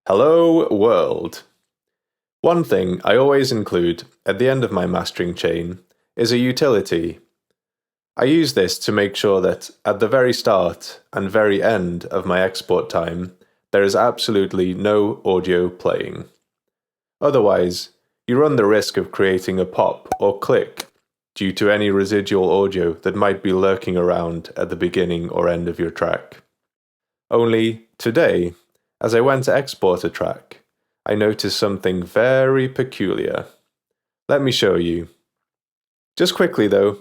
Hello world! One thing I always include at the end of my mastering chain is a utility. I use this to make sure that at the very start and very end of my export time, there is absolutely no audio playing. Otherwise, you run the risk of creating a pop or click due to any residual audio that might be lurking around at the beginning or end of your track. Only today, as I went to export a track, I noticed something very peculiar. Let me show you. Just quickly though,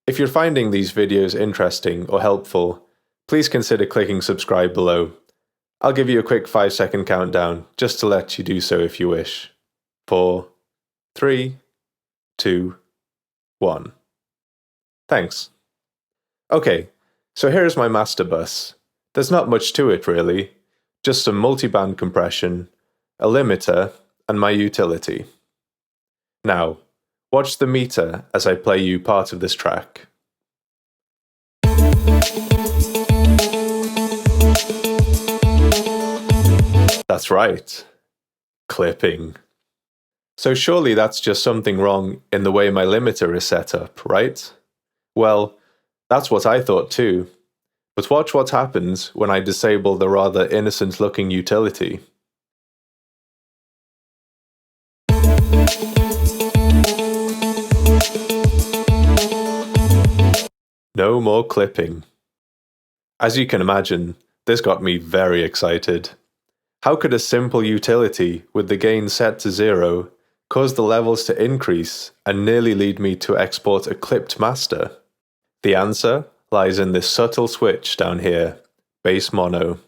if you're finding these videos interesting or helpful, please consider clicking subscribe below. I'll give you a quick 5-second countdown just to let you do so if you wish. 4, 3, 2, 1. Thanks. Okay, so here's my master bus. There's not much to it really, just some multiband compression, a limiter, and my utility. Now, watch the meter as I play you part of this track. That's right. Clipping. So surely that's just something wrong in the way my limiter is set up, right? Well, that's what I thought too. But watch what happens when I disable the rather innocent-looking utility. No more clipping. As you can imagine, this got me very excited. How could a simple utility with the gain set to 0 cause the levels to increase and nearly lead me to export a clipped master? The answer lies in this subtle switch down here, bass mono.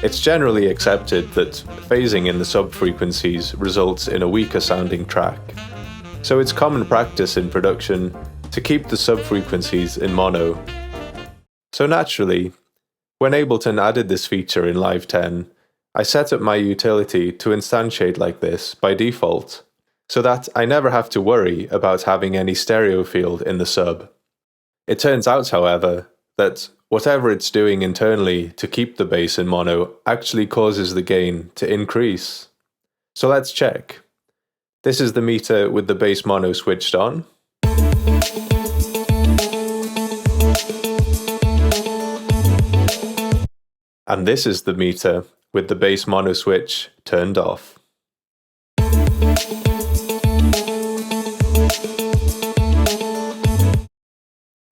It's generally accepted that phasing in the sub-frequencies results in a weaker sounding track, so it's common practice in production to keep the sub-frequencies in mono. So naturally, when Ableton added this feature in Live 10, I set up my utility to instantiate like this by default, so that I never have to worry about having any stereo field in the sub. It turns out, however, that whatever it's doing internally to keep the bass in mono actually causes the gain to increase. So let's check. This is the meter with the bass mono switched on. And this is the meter with the bass mono switch turned off.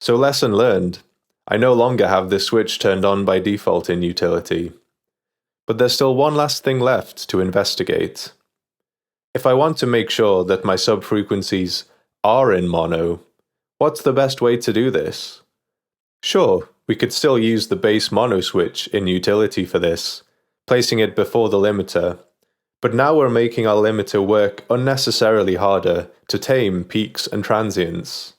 So lesson learned. I no longer have this switch turned on by default in utility. But there's still one last thing left to investigate. If I want to make sure that my sub-frequencies are in mono, what's the best way to do this? Sure, we could still use the bass mono switch in utility for this, placing it before the limiter, but now we're making our limiter work unnecessarily harder to tame peaks and transients.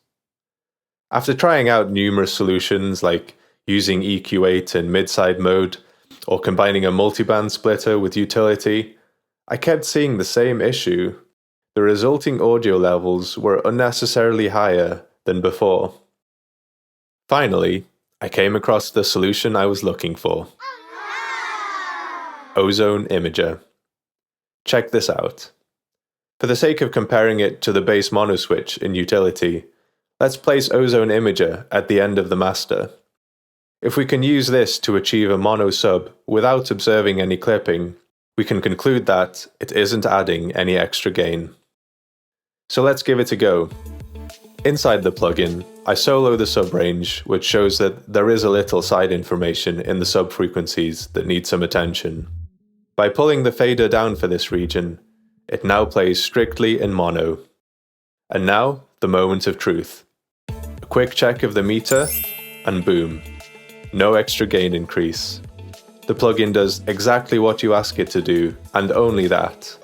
After trying out numerous solutions like using EQ8 in mid-side mode, or combining a multiband splitter with utility, I kept seeing the same issue. The resulting audio levels were unnecessarily higher than before. Finally, I came across the solution I was looking for. Ozone Imager. Check this out. For the sake of comparing it to the bass mono switch in utility, let's place Ozone Imager at the end of the master. If we can use this to achieve a mono sub without observing any clipping, we can conclude that it isn't adding any extra gain. So let's give it a go. Inside the plugin, I solo the sub-range, which shows that there is a little side information in the sub-frequencies that need some attention. By pulling the fader down for this region, it now plays strictly in mono. And now, the moment of truth. A quick check of the meter, and boom. No extra gain increase. The plugin does exactly what you ask it to do, and only that.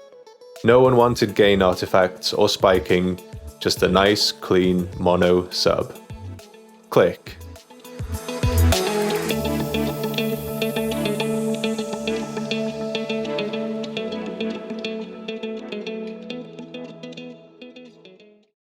No unwanted gain artifacts or spiking, just a nice, clean mono sub. Click.